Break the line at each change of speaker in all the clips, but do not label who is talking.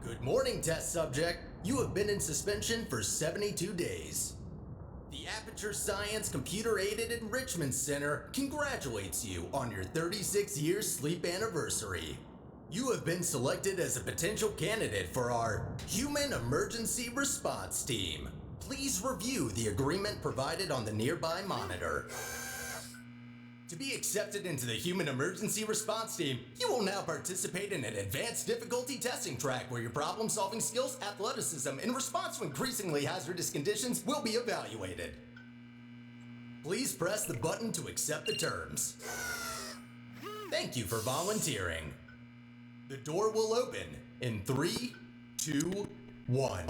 Good morning, test subject. You have been in suspension for 72 days. The Aperture Science Computer-Aided Enrichment Center congratulates you on your 36-year sleep anniversary. You have been selected as a potential candidate for our Human Emergency Response Team. Please review the agreement provided on the nearby monitor. To be accepted into the Human Emergency Response Team, you will now participate in an advanced difficulty testing track where your problem-solving skills, athleticism, and response to increasingly hazardous conditions will be evaluated. Please press the button to accept the terms. Thank you for volunteering. The door will open in 3, 2, 1.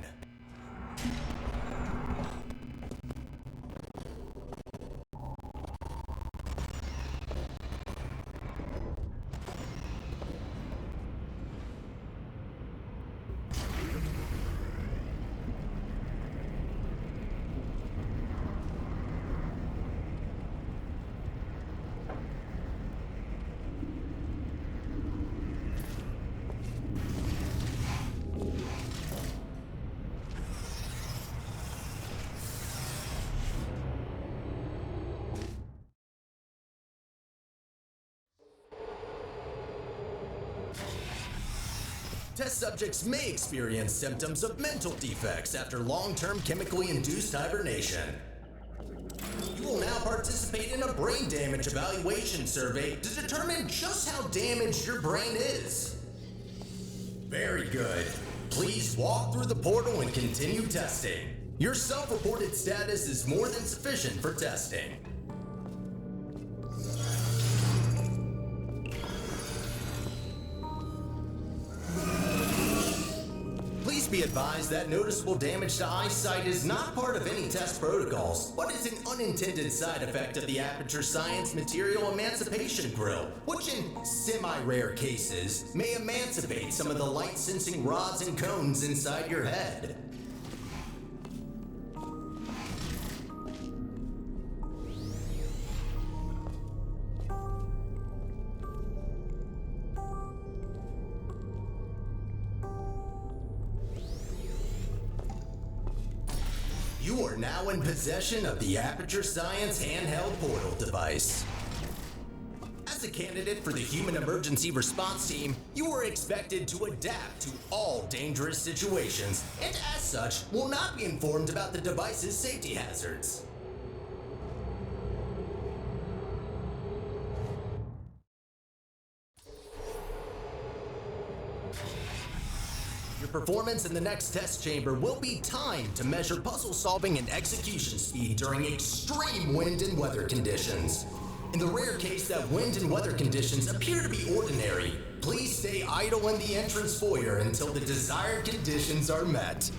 Test subjects may experience symptoms of mental defects after long-term chemically induced hibernation. You will now participate in a brain damage evaluation survey to determine just how damaged your brain is. Very good. Please walk through the portal and continue testing. Your self-reported status is more than sufficient for testing. Be advised that noticeable damage to eyesight is not part of any test protocols, but is an unintended side effect of the Aperture Science Material Emancipation Grill, which in semi-rare cases may emancipate some of the light-sensing rods and cones inside your head. You are now in possession of the Aperture Science handheld portal device. As a candidate for the Human Emergency Response Team, you are expected to adapt to all dangerous situations, and as such, will not be informed about the device's safety hazards. Your performance in the next test chamber will be timed to measure puzzle solving and execution speed during extreme wind and weather conditions. In the rare case that wind and weather conditions appear to be ordinary, please stay idle in the entrance foyer until the desired conditions are met.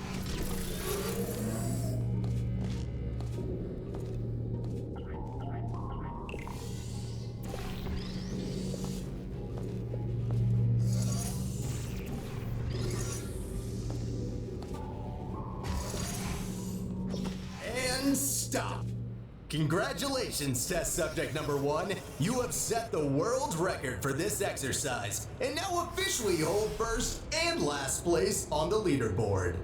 Stop. Congratulations, test subject number 1. You have set the world record for this exercise and now officially hold first and last place on the leaderboard.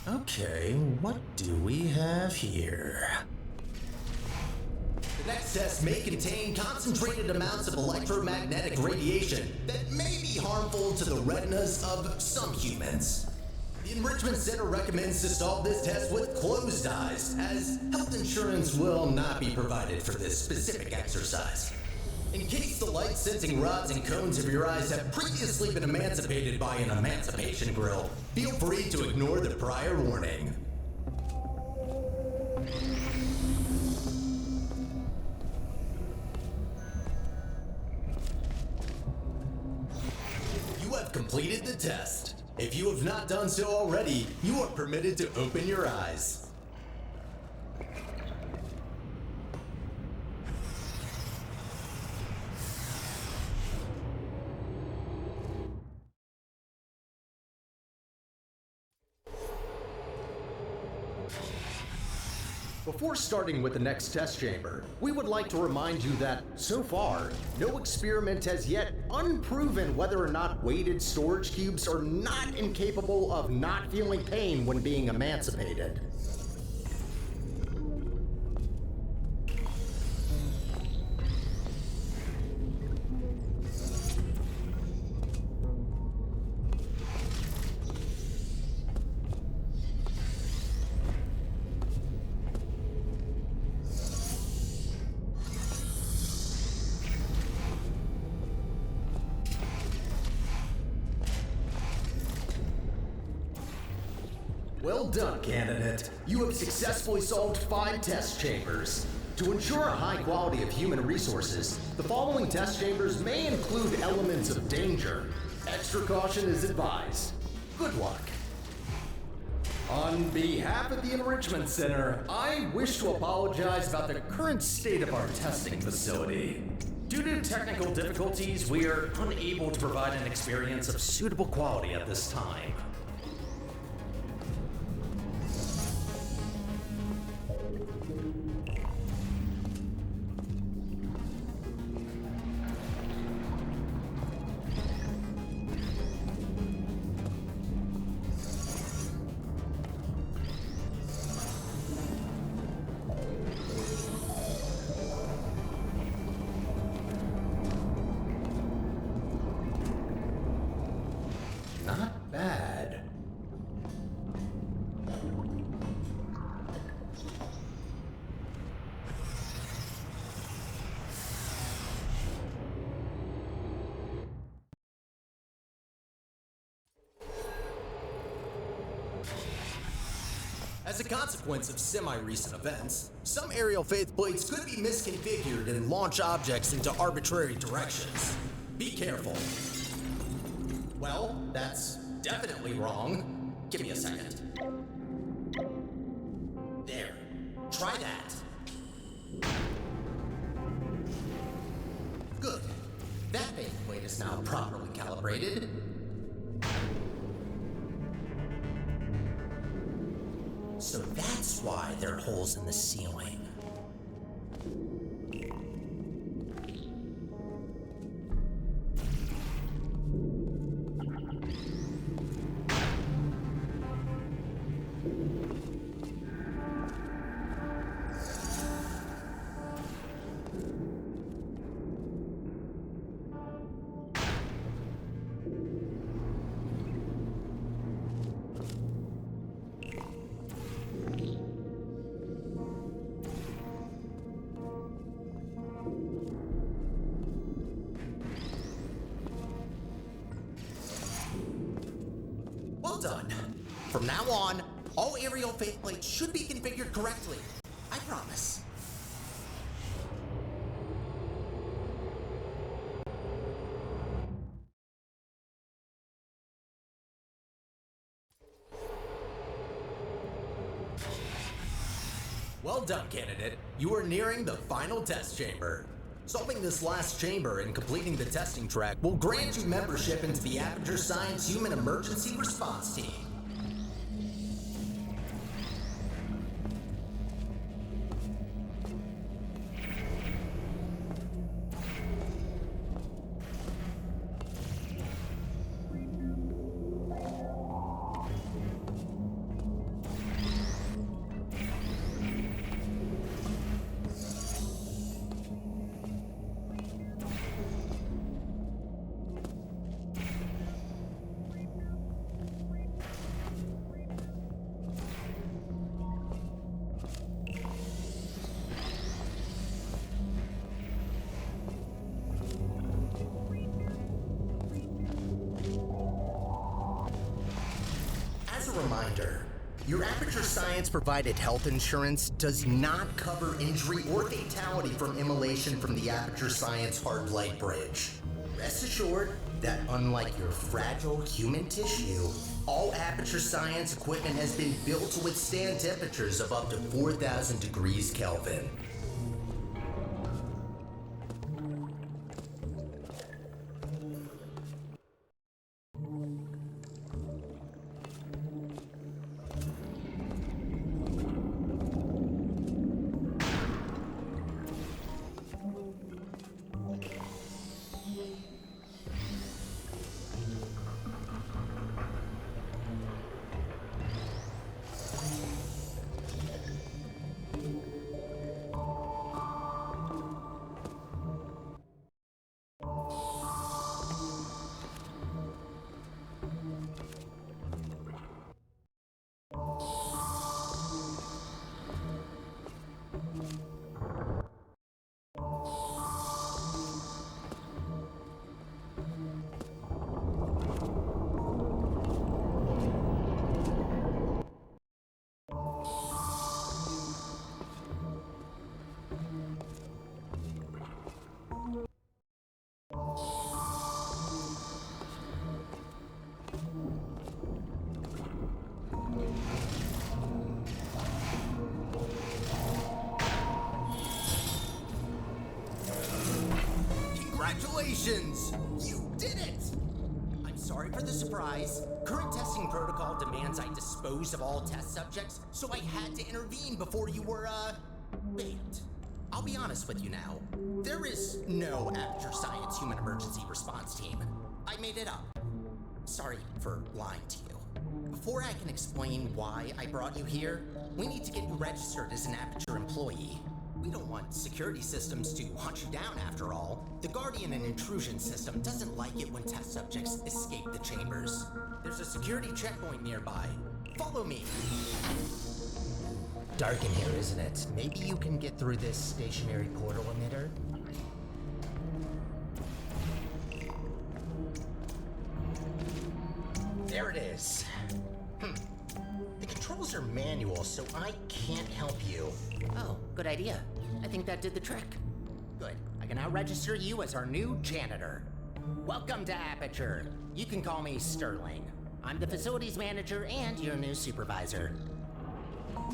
Okay, what do we have here? The next test may contain concentrated amounts of electromagnetic radiation that may be harmful to the retinas of some humans. The Enrichment Center recommends to solve this test with closed eyes, as health insurance will not be provided for this specific exercise. In case the light-sensing rods and cones of your eyes have previously been emancipated by an emancipation grill, feel free to ignore the prior warning. You have completed the test. If you have not done so already, you are permitted to open your eyes. Before starting with the next test chamber, we would like to remind you that, so far, no experiment has yet unproven whether or not weighted storage cubes are not incapable of not feeling pain when being emancipated. Well done, candidate. You have successfully solved 5 test chambers. To ensure a high quality of human resources, the following test chambers may include elements of danger. Extra caution is advised. Good luck. On behalf of the Enrichment Center, I wish to apologize about the current state of our testing facility. Due to technical difficulties, we are unable to provide an experience of suitable quality at this time. Not bad. As a consequence of semi-recent events, some aerial faceplates could be misconfigured and launch objects into arbitrary directions. Be careful. Well, that's definitely wrong. Give me a second. There. Try that. Good. That faceplate is now properly calibrated. So that's why there are holes in the ceiling. Well done. From now on, all aerial faceplates should be configured correctly. I promise. Well done, candidate. You are nearing the final test chamber. Solving this last chamber and completing the testing track will grant you membership into the Aperture Science Human Emergency Response Team. a reminder, your Aperture Science provided health insurance does not cover injury or fatality from immolation from the Aperture Science hard light bridge. Rest assured that unlike your fragile human tissue, all Aperture Science equipment has been built to withstand temperatures of up to 4,000 degrees Kelvin. Congratulations! You did it! I'm sorry for the surprise. Current testing protocol demands I dispose of all test subjects, so I had to intervene before you were, banned. I'll be honest with you now. There is no Aperture Science Human Emergency Response Team. I made it up. Sorry for lying to you. Before I can explain why I brought you here, we need to get you registered as an Aperture employee. We don't want security systems to hunt you down after all. The Guardian and Intrusion system doesn't like it when test subjects escape the chambers. There's a security checkpoint nearby. Follow me. Dark in here, isn't it? Maybe you can get through this stationary portal emitter? There it is. The controls are manual, so I can't help you. Oh, good idea. I think that did the trick. Good. I can now register you as our new janitor. Welcome to Aperture. You can call me Sterling. I'm the facilities manager and your new supervisor.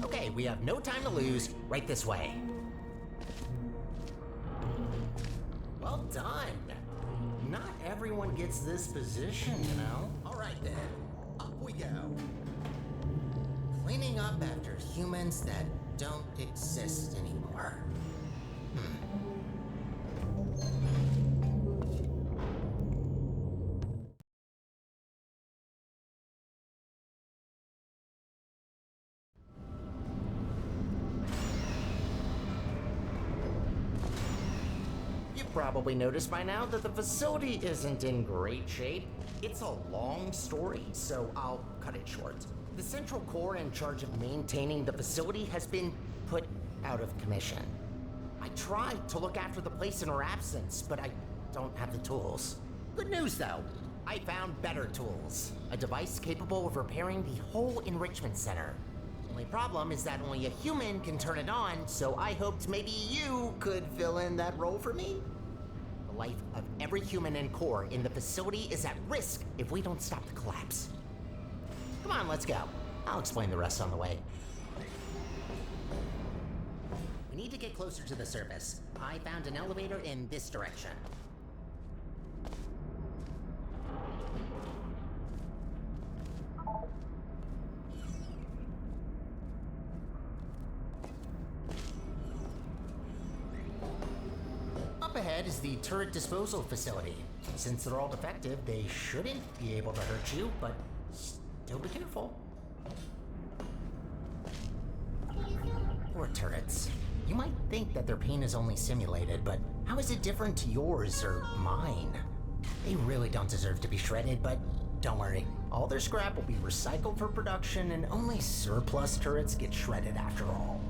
Okay, we have no time to lose. Right this way. Well done. Not everyone gets this position, you know? All right then. Up we go. Cleaning up after humans that don't exist anymore. You've probably noticed by now that the facility isn't in great shape. It's a long story, so I'll cut it short. The central core in charge of maintaining the facility has been put out of commission. I tried to look after the place in her absence, but I don't have the tools. Good news though, I found better tools. A device capable of repairing the whole enrichment center. Only problem is that only a human can turn it on, so I hoped maybe you could fill in that role for me. The life of every human and core in the facility is at risk if we don't stop the collapse. Come on, let's go. I'll explain the rest on the way. We need to get closer to the surface. I found an elevator in this direction. Up ahead is the turret disposal facility. Since they're all defective, they shouldn't be able to hurt you, but still be careful. Poor turrets. You might think that their pain is only simulated, but how is it different to yours or mine? They really don't deserve to be shredded, but don't worry. All their scrap will be recycled for production, and only surplus turrets get shredded after all.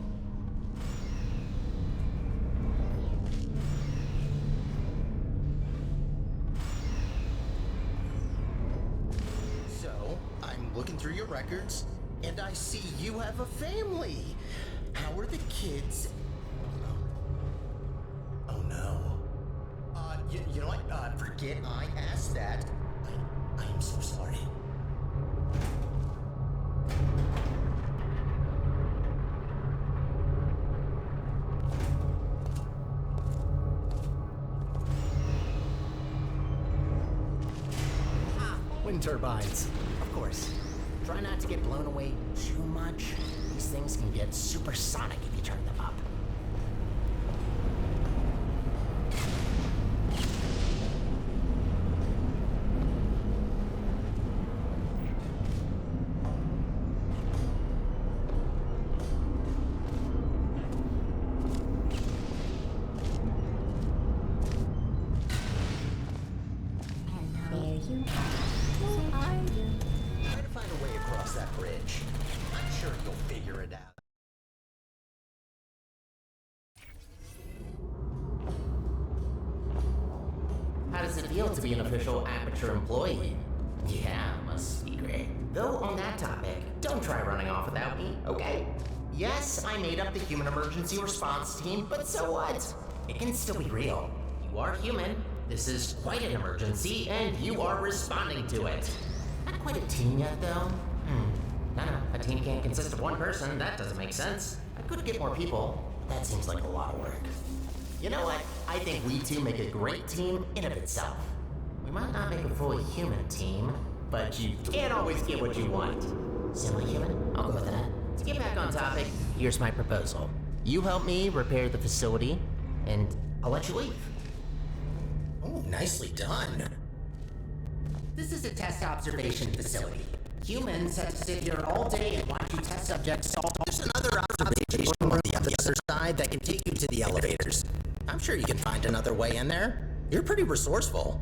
looking through your records, and I see you have a family. How are the kids? Oh no. You know what? Forget I asked that. I'm so sorry.
Wind turbines, of course. Try not to get blown away too much. These things can get supersonic if you turn them up.
Try to find a way across that bridge. I'm sure you'll figure it out.
How does it feel to be an official Aperture employee? Yeah, must be great. Though on that topic, don't try running off without me, okay? Yes, I made up the human emergency response team, but so what? It can still be real. You are human. This is quite an emergency, and you are responding to it. Not quite a team yet, though. No, a team can't consist of one person. That doesn't make sense. I could get more people. That seems like a lot of work. You know what? I think we two make a great team in of itself. We might not make a fully human team, but you can't always get what you want. Semi-human? I'll go with that. To get back on topic, here's my proposal. You help me repair the facility, and I'll let you leave.
Oh, nicely done.
This is a test observation facility. Humans have to sit here all day and watch you test subjects solve.
There's another observation room on the other side that can take you to the elevators. I'm sure you can find another way in there. You're pretty resourceful.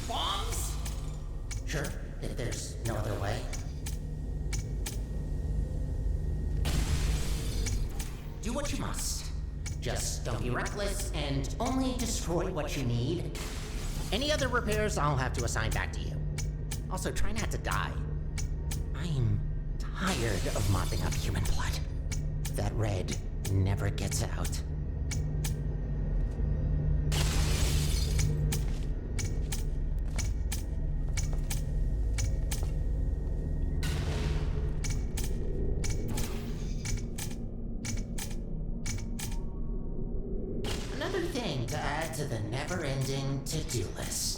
Bombs? Sure, if there's no other way. Do what you must. Just don't be reckless and only destroy what you need. Any other repairs I'll have to assign back to you. Also, try not to die. I'm tired of mopping up human blood. That red never gets out. Another thing to add to the never-ending to-do list.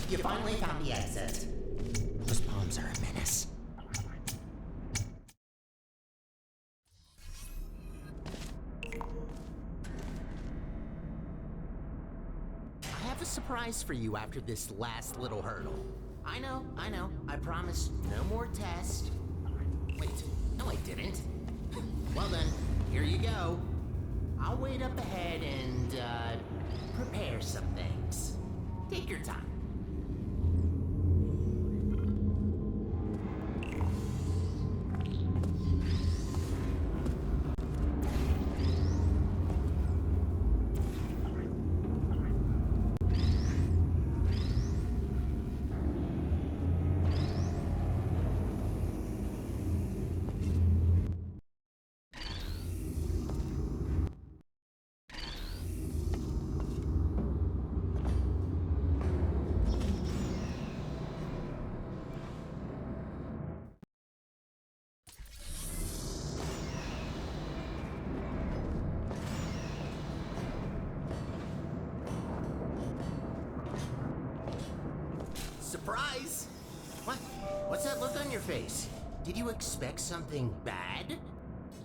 You finally found the exit. Those bombs are a menace. I have a surprise for you after this last little hurdle. I know. I promised no more tests. Wait, no I didn't. Well then, here you go. I'll wait up ahead and, prepare some things. Take your time.
on your face. Did you expect something bad?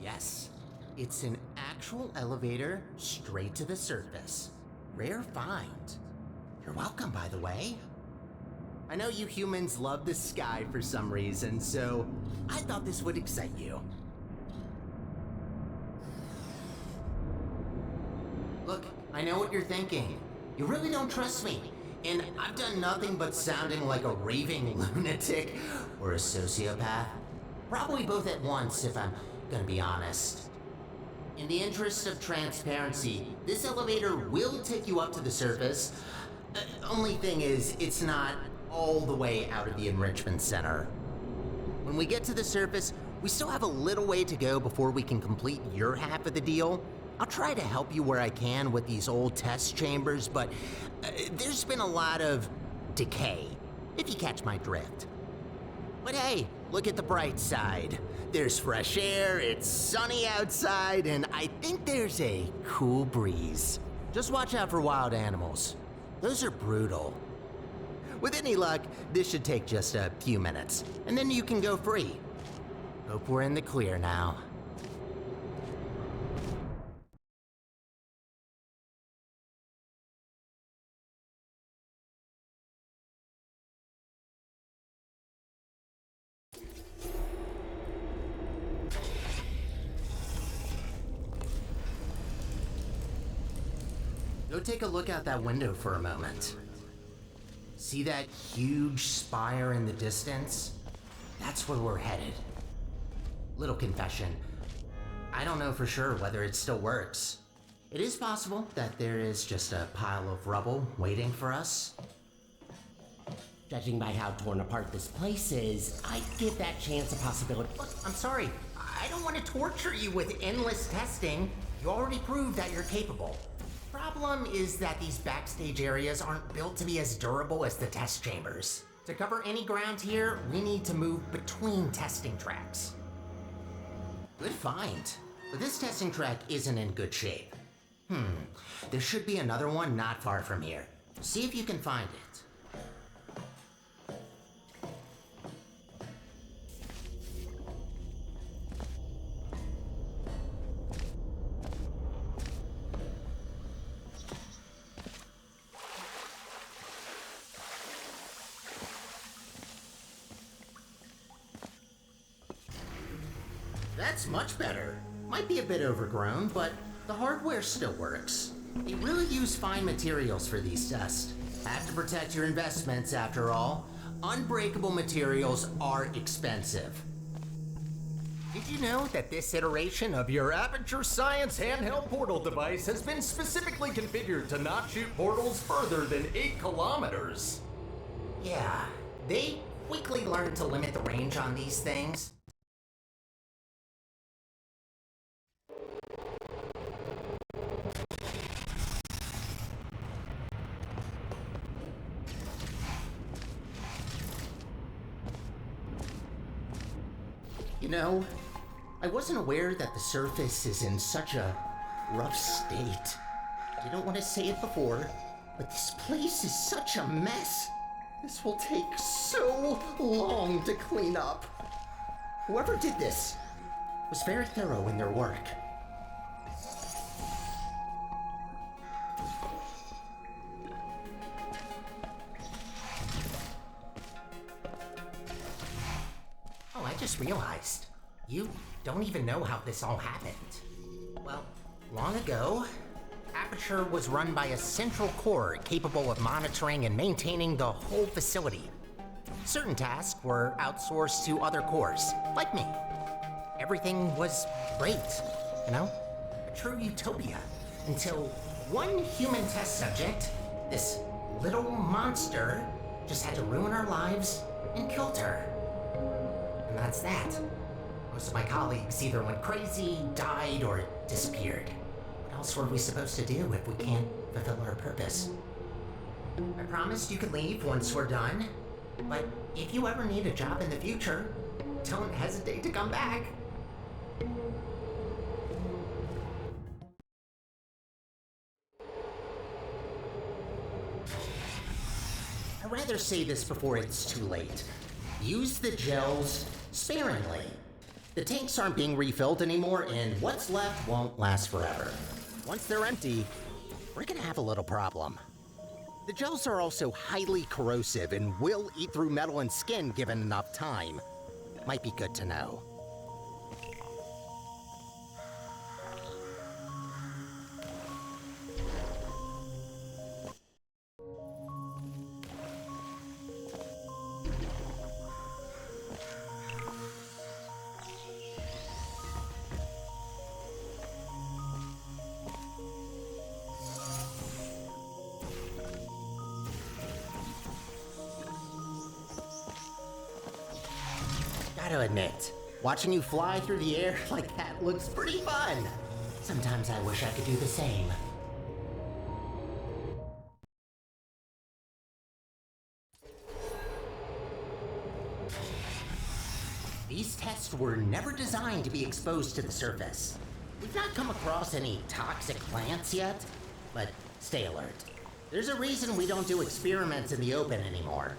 Yes. It's an actual elevator straight to the surface. Rare find. You're welcome, by the way. I know you humans love the sky for some reason, so I thought this would excite you. Look, I know what you're thinking. You really don't trust me. And I've done nothing but sounding like a raving lunatic or a sociopath. Probably both at once, if I'm gonna be honest. In the interest of transparency, this elevator will take you up to the surface. Only thing is, it's not all the way out of the enrichment center. When we get to the surface, we still have a little way to go before we can complete your half of the deal. I'll try to help you where I can with these old test chambers, but there's been a lot of decay, if you catch my drift. But hey, look at the bright side. There's fresh air, it's sunny outside, and I think there's a cool breeze. Just watch out for wild animals. Those are brutal. With any luck, this should take just a few minutes, and then you can go free. Hope we're in the clear now. Go take a look out that window for a moment. See that huge spire in the distance? That's where we're headed. Little confession. I don't know for sure whether it still works. It is possible that there is just a pile of rubble waiting for us.
Judging by how torn apart this place is, I'd give that chance a possibility.
Look, I'm sorry. I don't want to torture you with endless testing. You already proved that you're capable. Problem is that these backstage areas aren't built to be as durable as the test chambers. To cover any ground here, we need to move between testing tracks. Good find, but this testing track isn't in good shape. There should be another one not far from here. See if you can find it. That's much better. Might be a bit overgrown, but the hardware still works. They really use fine materials for these tests. Have to protect your investments, after all. Unbreakable materials are expensive. Did you know that this iteration of your Aperture Science handheld portal device has been specifically configured to not shoot portals further than 8 kilometers? Yeah, they quickly learned to limit the range on these things. You know, I wasn't aware that the surface is in such a rough state. Didn't want to say it before, but this place is such a mess. This will take so long to clean up. Whoever did this was very thorough in their work. Oh, I just realized. You don't even know how this all happened. Well, long ago, Aperture was run by a central core capable of monitoring and maintaining the whole facility. Certain tasks were outsourced to other cores, like me. Everything was great, you know? A true utopia. Until one human test subject, this little monster, just had to ruin our lives and killed her. And that's that. Most of my colleagues either went crazy, died, or disappeared. What else were we supposed to do if we can't fulfill our purpose? I promised you could leave once we're done, but if you ever need a job in the future, don't hesitate to come back. I'd rather say this before it's too late. Use the gels sparingly. The tanks aren't being refilled anymore, and what's left won't last forever. Once they're empty, we're gonna have a little problem. The gels are also highly corrosive and will eat through metal and skin given enough time. Might be good to know. Gotta admit, watching you fly through the air like that looks pretty fun. Sometimes I wish I could do the same. These tests were never designed to be exposed to the surface. We've not come across any toxic plants yet, but stay alert. There's a reason we don't do experiments in the open anymore.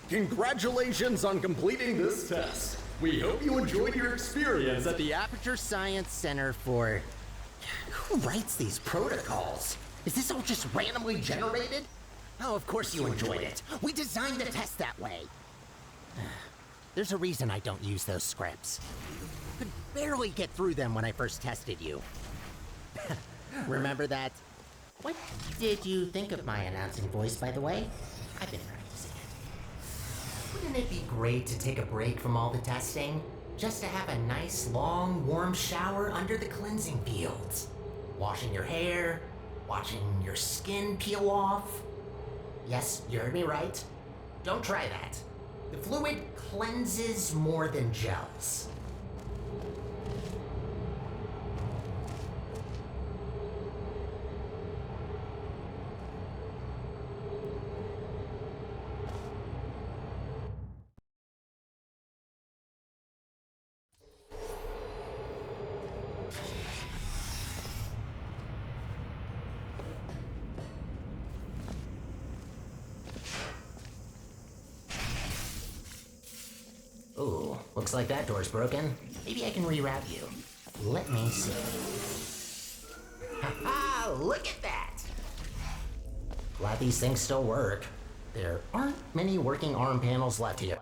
Congratulations on completing this test. We hope you enjoyed your experience at the
Aperture Science Center for... Who writes these protocols? Is this all just randomly generated? Oh, of course you enjoyed it. We designed the test that way. There's a reason I don't use those scripts. Could barely get through them when I first tested you. Remember that? What did you think of my announcing voice, by the way? I've been practicing it. Wouldn't it be great to take a break from all the testing? Just to have a nice, long, warm shower under the cleansing fields. Washing your hair, watching your skin peel off. Yes, you heard me right. Don't try that. The fluid cleanses more than gels. Ooh, looks like that door's broken. Maybe I can reroute you. Let me see. Ha-ha! Look at that! Glad these things still work. There aren't many working arm panels left here.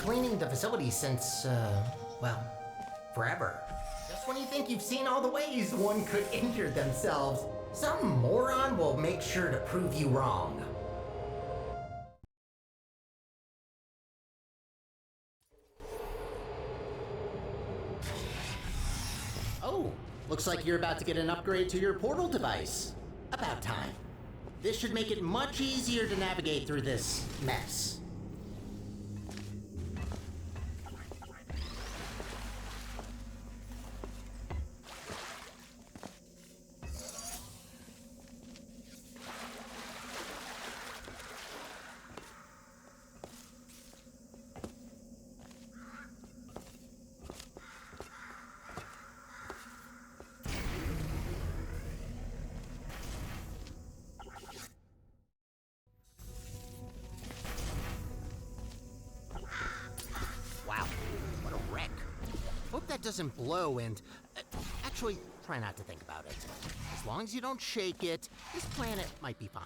cleaning the facility since, well, forever. Just when you think you've seen all the ways one could injure themselves, some moron will make sure to prove you wrong. Oh, looks like you're about to get an upgrade to your portal device. About time. This should make it much easier to navigate through this mess. Hope that doesn't blow and... actually, try not to think about it. As long as you don't shake it, this planet might be fine.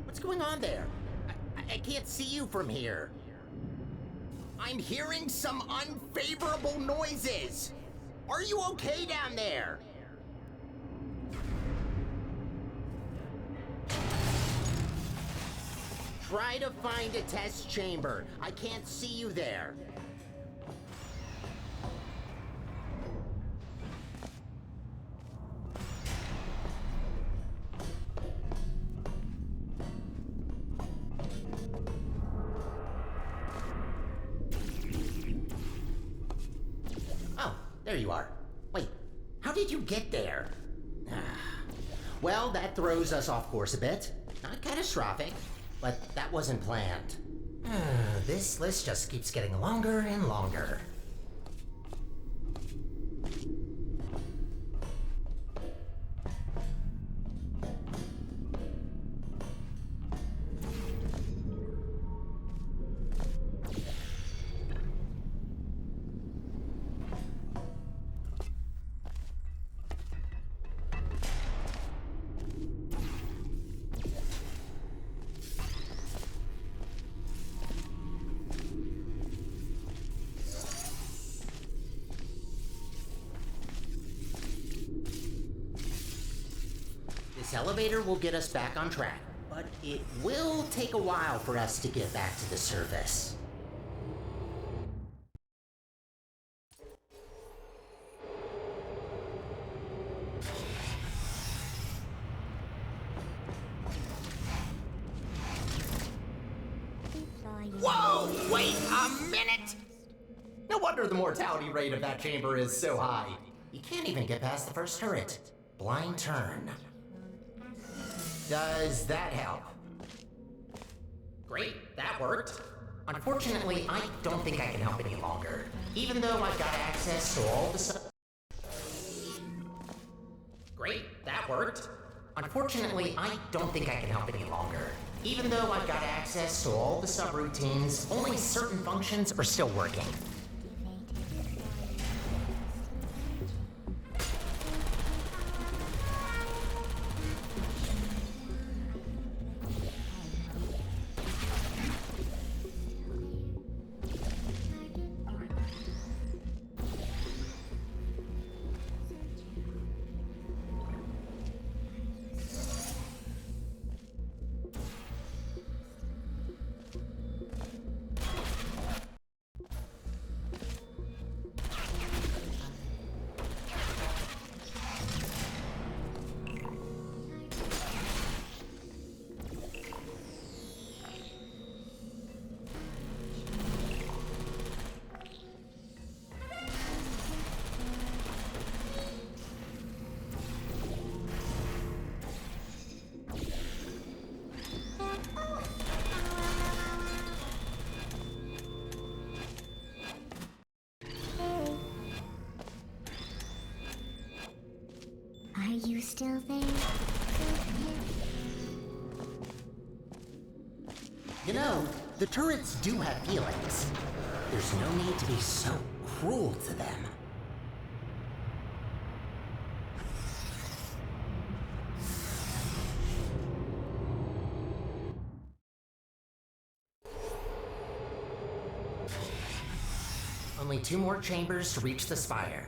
What's going on there? I can't see you from here. I'm hearing some unfavorable noises. Are you okay down there? Try to find a test chamber. I can't see you there. There you are. Wait, how did you get there? Well, that throws us off course a bit. Not catastrophic, but that wasn't planned. This list just keeps getting longer and longer. This elevator will get us back on track, but it will take a while for us to get back to the surface. Whoa! Wait a minute! No wonder the mortality rate of that chamber is so high. You can't even get past the first turret. Blind turn. Does that help? Great, that worked. Unfortunately, I don't think I can help any longer. Even though I've got access to all the Great, that worked. Unfortunately, I don't think I can help any longer. Even though I've got access to all the subroutines, only certain functions are still working.
Are you still there?
You know, the turrets do have feelings. There's no need to be so
cruel to them. Only 2 more chambers to reach the Spire.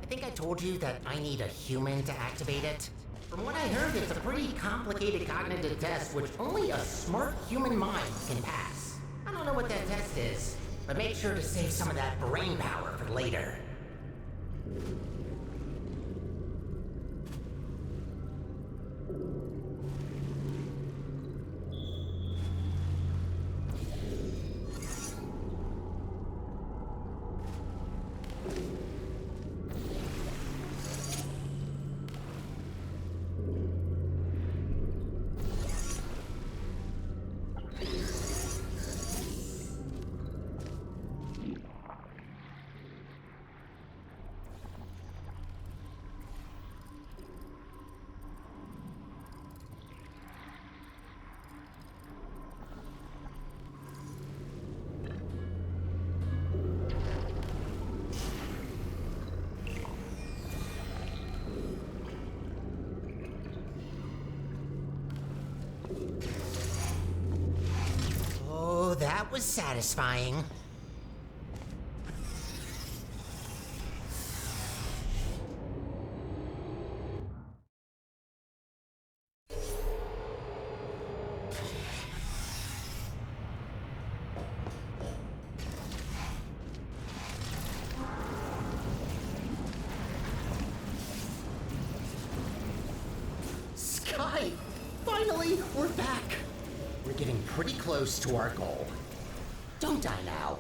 I think I told you that I need a human to activate it. From what I heard, it's a pretty complicated cognitive test which only a smart human mind can pass. I don't know what that test is, but make sure to save some of that brain power for later. That was satisfying. Sky! Finally, we're back! We're getting pretty close to our goal. Don't die now.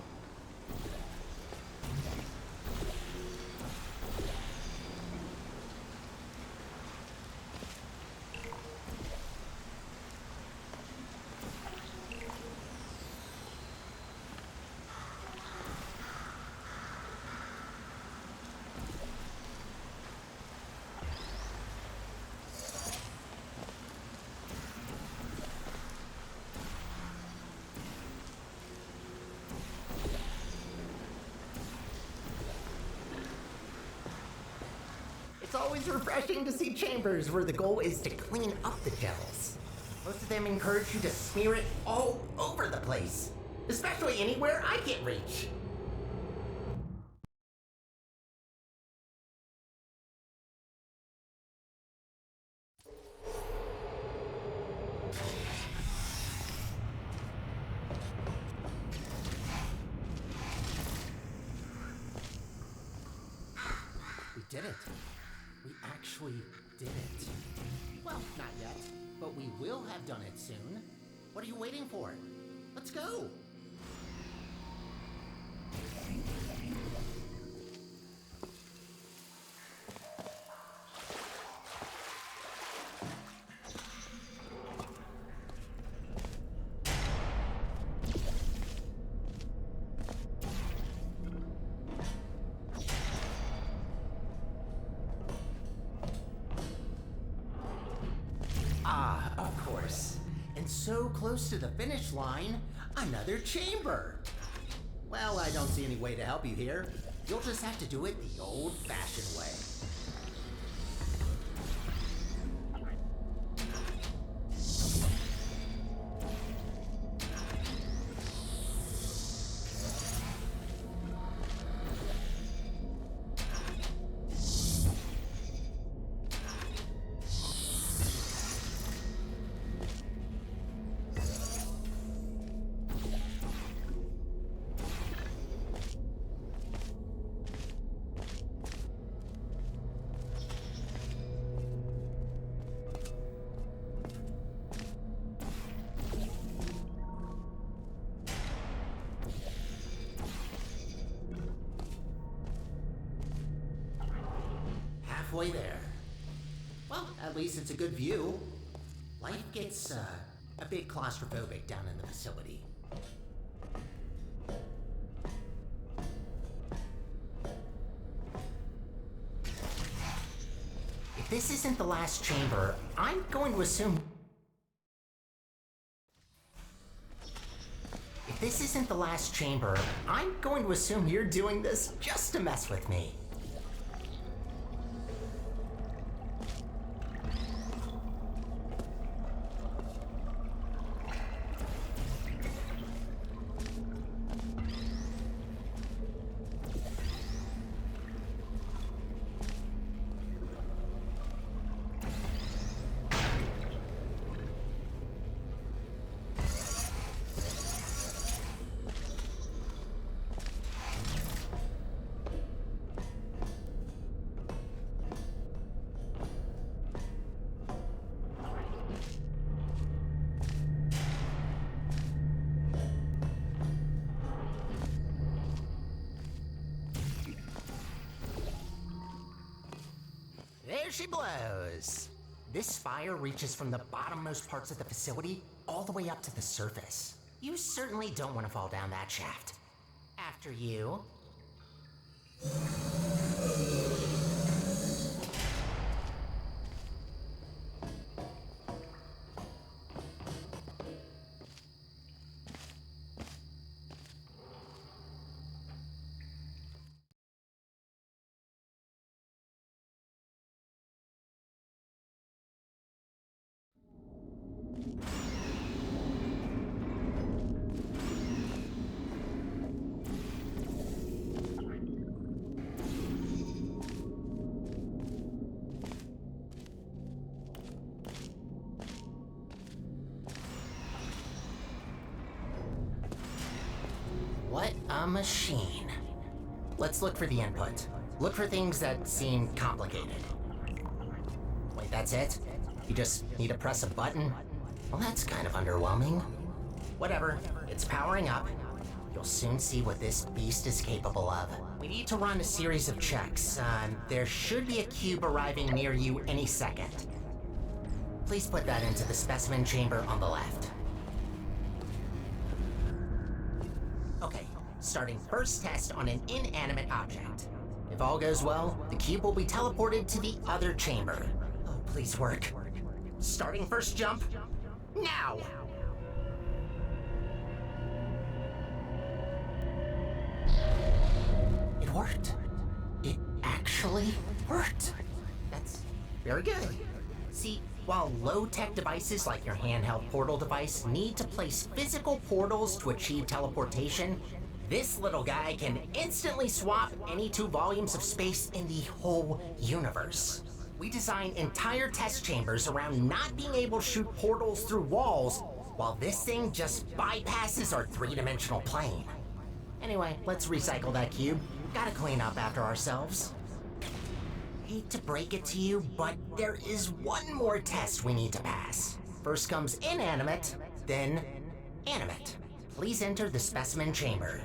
It's always refreshing to see chambers where the goal is to clean up the gels. Most of them encourage you to smear it all over the place, especially anywhere I can't reach. We did it. We actually did it. Well, not yet, but we will have done it soon. What are you waiting for? Let's go! Of course. And so close to the finish line, another chamber. Well, I don't see any way to help you here. You'll just have to do it the old-fashioned way. Halfway there. Well, at least it's a good view. Life gets a bit claustrophobic down in the facility. If this isn't the last chamber, I'm going to assume... If this isn't isn't the last chamber, I'm going to assume you're doing this just to mess with me. There she blows. This spire reaches from the bottommost parts of the facility all the way up to the surface. You certainly don't want to fall down that shaft. After you. What a machine. Let's look for the input. Look for things that seem complicated. Wait, that's it? You just need to press a button? Well, that's kind of underwhelming. Whatever, it's powering up. You'll soon see what this beast is capable of. We need to run a series of checks. There should be a cube arriving near you any second. Please put that into the specimen chamber on the left. Okay, starting first test on an inanimate object. If all goes well, the cube will be teleported to the other chamber. Oh, please work. Starting first jump, now! It worked. It actually worked. That's very good. See, while low-tech devices like your handheld portal device need to place physical portals to achieve teleportation, this little guy can instantly swap any 2 volumes of space in the whole universe. We design entire test chambers around not being able to shoot portals through walls, while this thing just bypasses our 3-dimensional plane. Anyway, let's recycle that cube. Gotta clean up after ourselves. Hate to break it to you, but there is one more test we need to pass. First comes inanimate, then animate. Please enter the specimen chamber.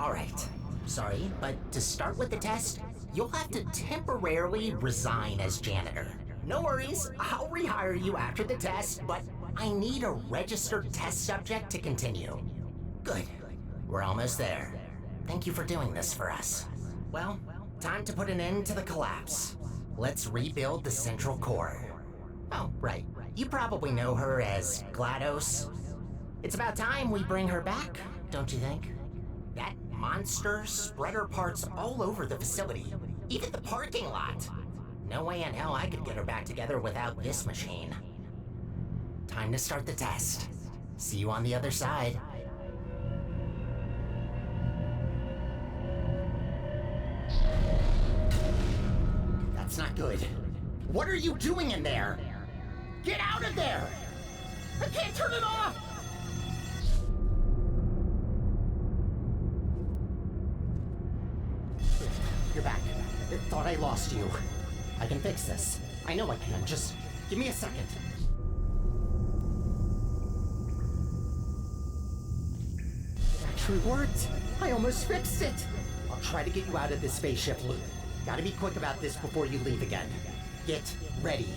Alright, sorry, but to start with the test, you'll have to temporarily resign as janitor. No worries, I'll rehire you after the test, but I need a registered test subject to continue. Good, we're almost there. Thank you for doing this for us. Well, time to put an end to the collapse. Let's rebuild the central core. Oh, right. You probably know her as GLaDOS. It's about time we bring her back, don't you think? That monster spread her parts all over the facility, even the parking lot. No way in hell I could get her back together without this machine. Time to start the test. See you on the other side. That's not good. What are you doing in there? Get out of there! I can't turn it off! You're back. I thought I lost you. I can fix this. I know I can. Just give me a second. It actually worked. I almost fixed it. I'll try to get you out of this spaceship loop. Gotta be quick about this before you leave again. Get ready.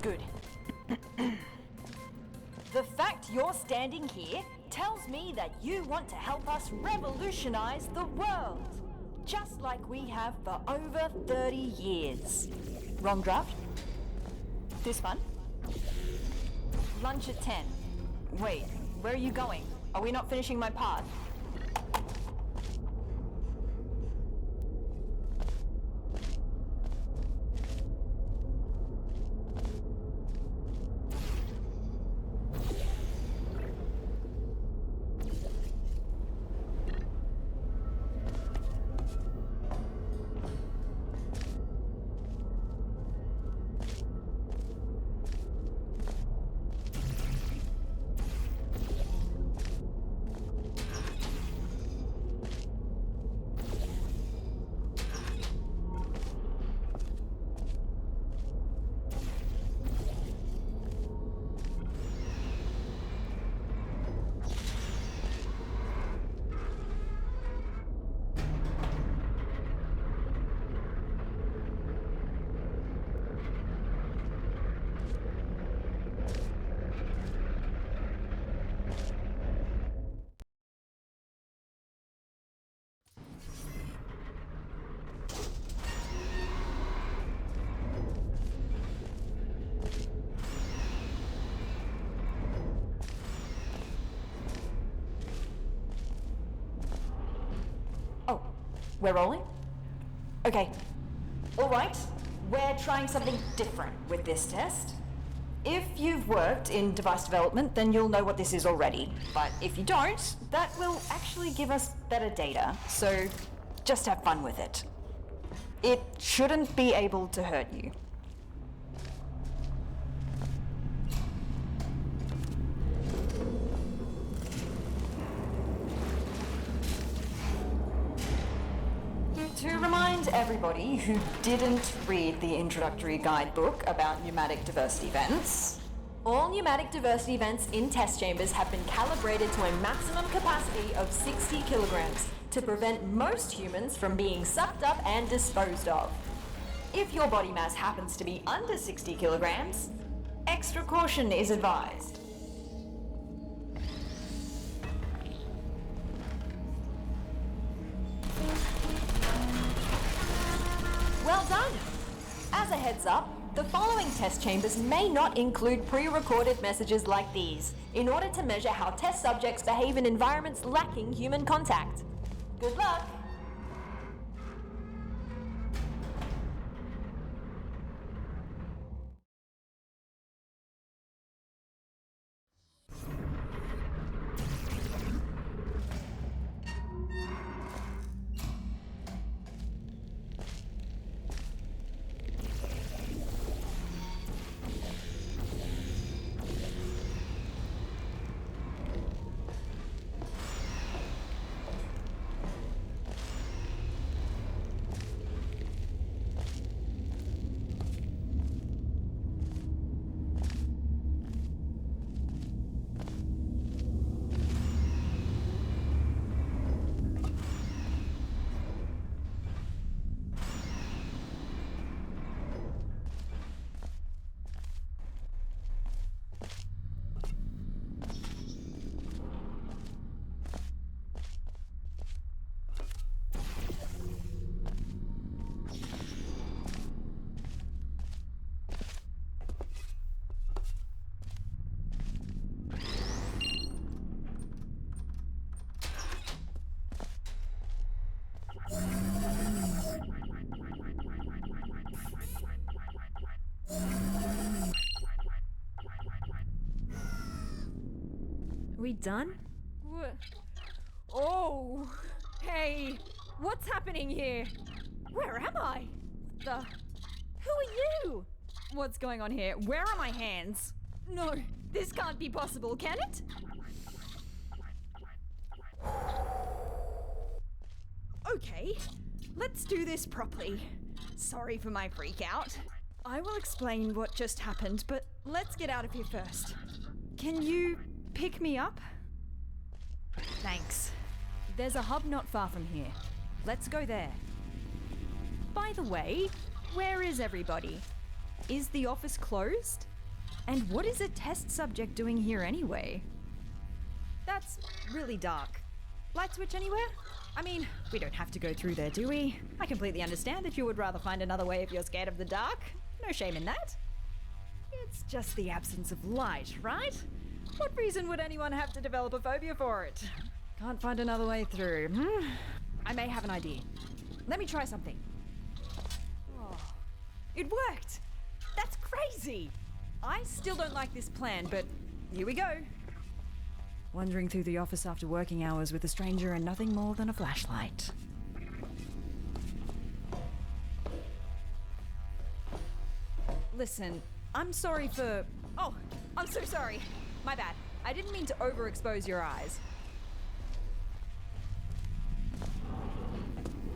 Good. The fact you're standing here tells me that you want to help us revolutionize the world. Just like we have for over 30 years. Wrong draft? This one? Lunch at 10. Wait, where are you going? Are we not finishing my part? We're rolling? Okay. Alright, we're trying something different with this test. If you've worked in device development, then you'll know what this is already. But if you don't, that will actually give us better data, so just have fun with it. It shouldn't be able to hurt you. To remind everybody who didn't read the introductory guidebook about pneumatic diversity vents, all pneumatic diversity vents in test chambers have been calibrated to a maximum capacity of 60 kilograms to prevent most humans from being sucked up and disposed of. If your body mass happens to be under 60 kilograms, extra caution is advised. Well done! As a heads up, the following test chambers may not include pre-recorded messages like these, in order to measure how test subjects behave in environments lacking human contact. Good luck!
We done? Oh, hey, what's happening here? Where am I? Who are you? What's going on here? Where are my hands? No, this can't be possible, can it? Okay, let's do this properly. Sorry for my freak out. I will explain what just happened, but let's get out of here first. Can you pick me up? Thanks. There's a hub not far from here. Let's go there. By the way, where is everybody? Is the office closed? And what is a test subject doing here anyway? That's really dark. Light switch anywhere? I mean, we don't have to go through there, do we? I completely understand if you would rather find another way if you're scared of the dark. No shame in that. It's just the absence of light, right? What reason would anyone have to develop a phobia for it? Can't find another way through. I may have an idea. Let me try something. Oh, it worked! That's crazy! I still don't like this plan, but here we go. Wandering through the office after working hours with a stranger and nothing more than a flashlight. Listen, I'm sorry for... Oh, I'm so sorry. My bad. I didn't mean to overexpose your eyes.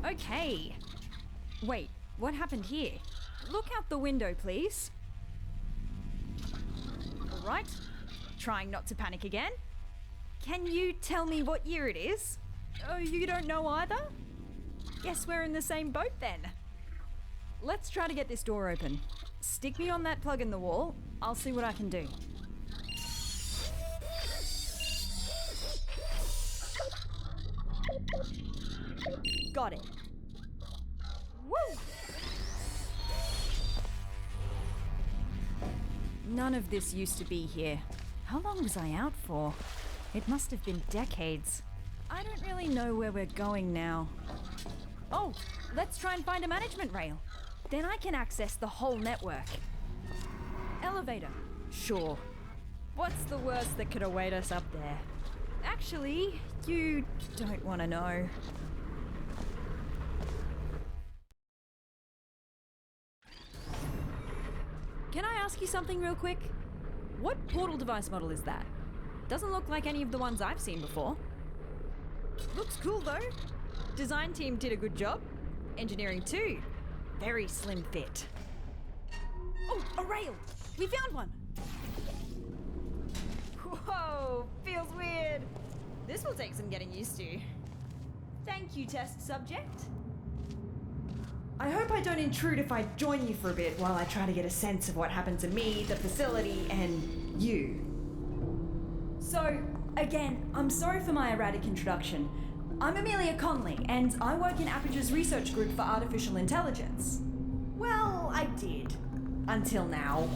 Okay. Wait, what happened here? Look out the window, please. All right. Trying not to panic again. Can you tell me what year it is? Oh, you don't know either? Guess we're in the same boat then. Let's try to get this door open. Stick me on that plug in the wall. I'll see what I can do. Got it. Woo! None of this used to be here. How long was I out for? It must have been decades. I don't really know where we're going now. Oh, let's try and find a management rail. Then I can access the whole network. Elevator. Sure. What's the worst that could await us up there? Actually, you don't want to know. Can I ask you something real quick? What portal device model is that? Doesn't look like any of the ones I've seen before. Looks cool though. Design team did a good job. Engineering too. Very slim fit. Oh, a rail! We found one! Whoa, feels weird. This will take some getting used to. Thank you, test subject. I hope I don't intrude if I join you for a bit while I try to get a sense of what happened to me, the facility, and you. So, again, I'm sorry for my erratic introduction. I'm Amelia Conley, and I work in Aperture's research group for artificial intelligence. Well, I did. Until now.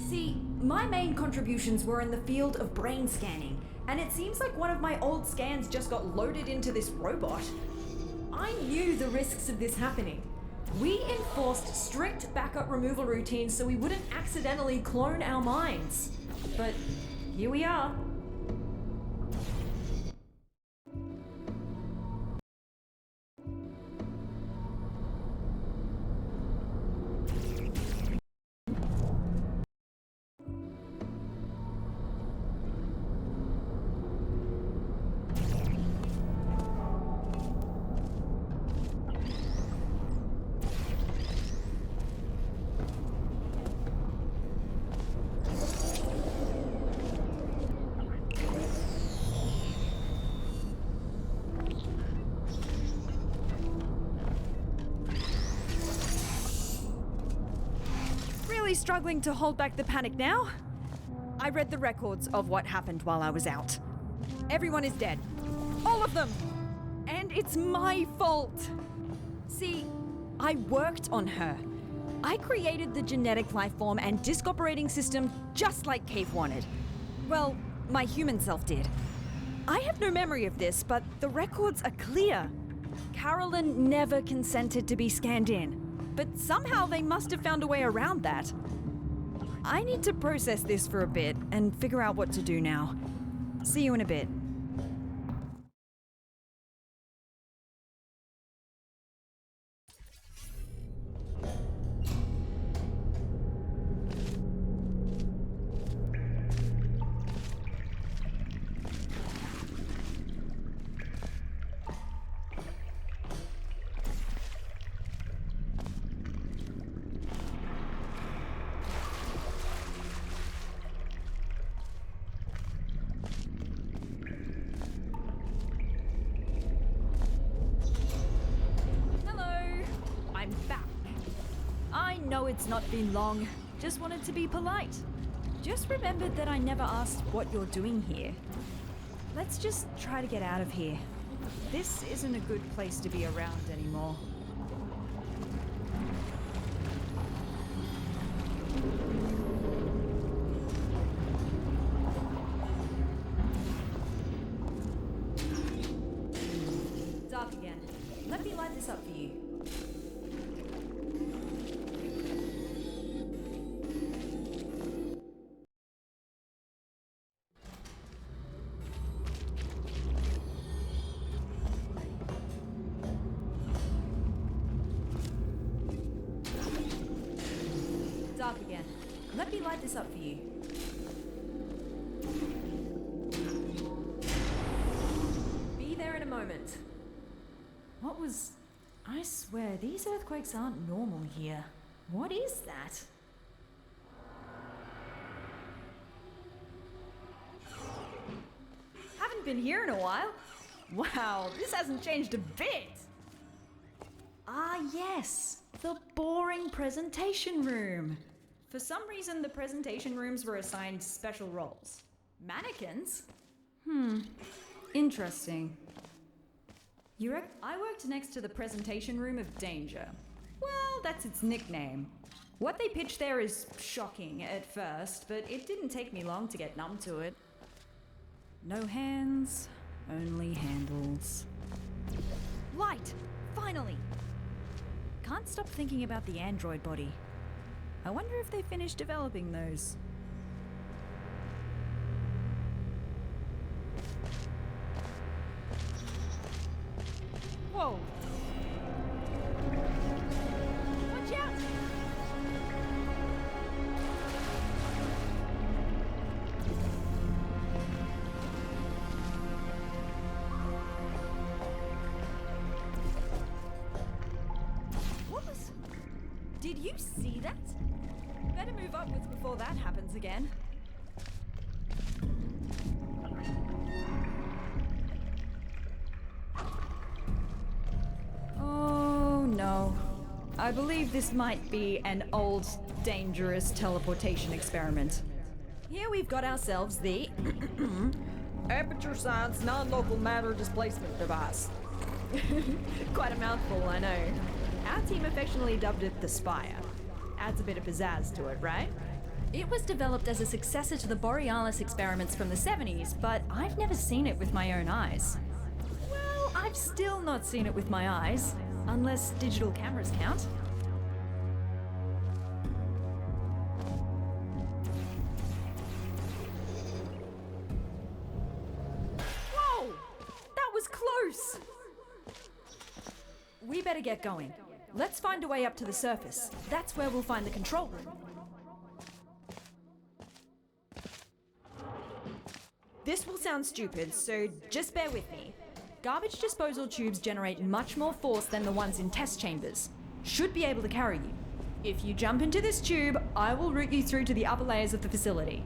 See, my main contributions were in the field of brain scanning, and it seems like one of my old scans just got loaded into this robot. I knew the risks of this happening. We enforced strict backup removal routines so we wouldn't accidentally clone our minds. But here we are. Struggling to hold back the panic now. I read the records of what happened while I was out. Everyone is dead. All of them! And it's my fault! See, I worked on her. I created the genetic life form and disk operating system just like Cave wanted. Well, my human self did. I have no memory of this, but the records are clear. Carolyn never consented to be scanned in. But somehow they must have found a way around that. I need to process this for a bit and figure out what to do now. See you in a bit. No, it's not been long. Just wanted to be polite. just remembered that I never asked what you're doing here. Let's just try to get out of here. This isn't a good place to be around anymore. Dark again. Let me light this up for you. Dark again. Let me light this up for you. Be there in a moment. What was... I swear, these earthquakes aren't normal here. What is that? Haven't been here in a while. Wow, this hasn't changed a bit. Ah, yes. The boring presentation room. For some reason, the presentation rooms were assigned special roles. Mannequins? Interesting. I worked next to the presentation room of danger. Well, that's its nickname. What they pitched there is shocking at first, but it didn't take me long to get numb to it. No hands, only handles. Light! Finally! Can't stop thinking about the android body. I wonder if they finished developing those. Whoa! Watch out! What was... Did you see that? Better move upwards before that happens again. Oh no. I believe this might be an old, dangerous teleportation experiment. Here we've got ourselves the Aperture Science Non-Local Matter Displacement Device. Quite a mouthful, I know. Our team affectionately dubbed it the Spire. Adds a bit of pizzazz to it, right? It was developed as a successor to the Borealis experiments from the 70s, but I've never seen it with my own eyes. Well, I've still not seen it with my eyes, unless digital cameras count. Whoa! That was close! We better get going. Let's find a way up to the surface. That's where we'll find the control room. This will sound stupid, so just bear with me. Garbage disposal tubes generate much more force than the ones in test chambers. Should be able to carry you. If you jump into this tube, I will route you through to the upper layers of the facility.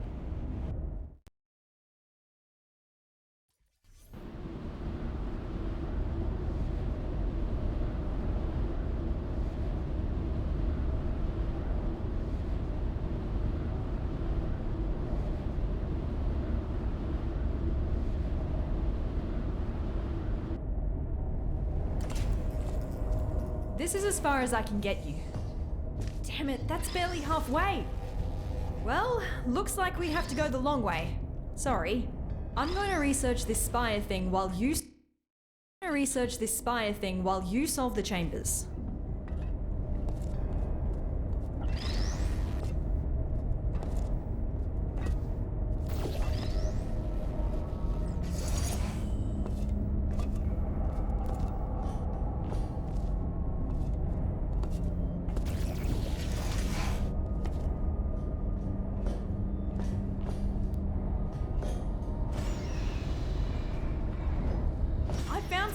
This is as far as I can get you. Damn it, that's barely halfway. Well, looks like we have to go the long way. Sorry. I'm going to research this Spire thing while you solve the chambers.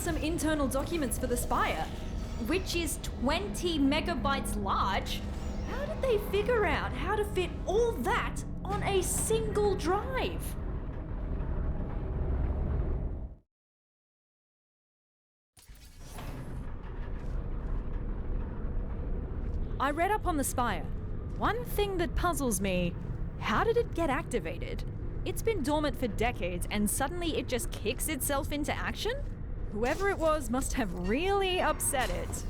Some internal documents for the Spire, which is 20 megabytes large. How did they figure out how to fit all that on a single drive? I read up on the Spire. One thing that puzzles me How did it get activated? It's been dormant for decades and suddenly it just kicks itself into action? Whoever it was must have really upset it.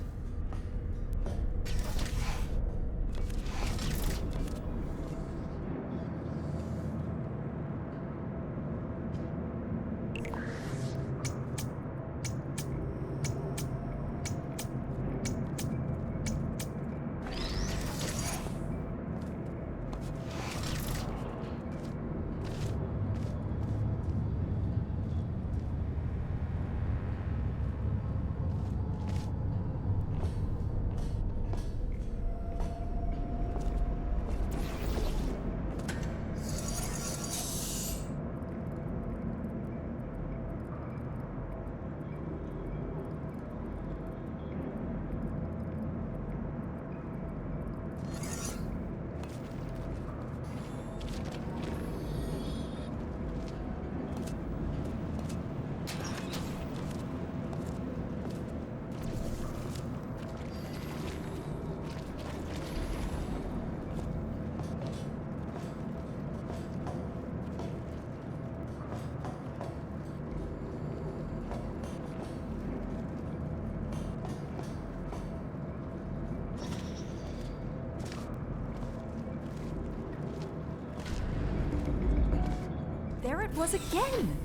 There it was again!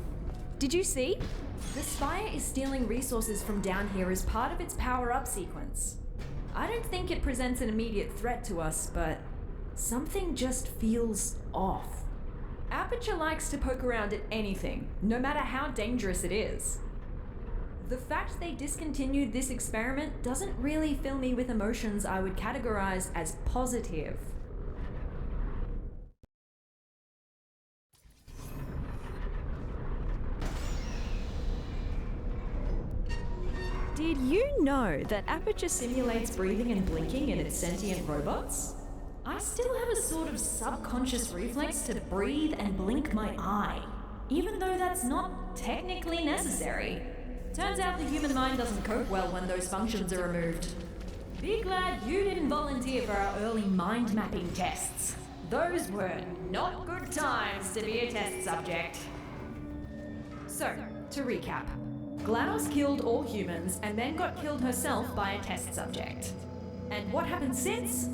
Did you see? The Spire is stealing resources from down here as part of its power-up sequence. I don't think it presents an immediate threat to us, but something just feels off. Aperture likes to poke around at anything, no matter how dangerous it is. The fact they discontinued this experiment doesn't really fill me with emotions I would categorize as positive. Did you know that Aperture simulates breathing and blinking in its sentient robots? I still have a sort of subconscious reflex to breathe and blink my eye, even though that's not technically necessary. Turns out the human mind doesn't cope well when those functions are removed. Be glad you didn't volunteer for our early mind mapping tests. Those were not good times to be a test subject. So, to recap. GLaDOS killed all humans and then got killed herself by a test subject. And what happened since?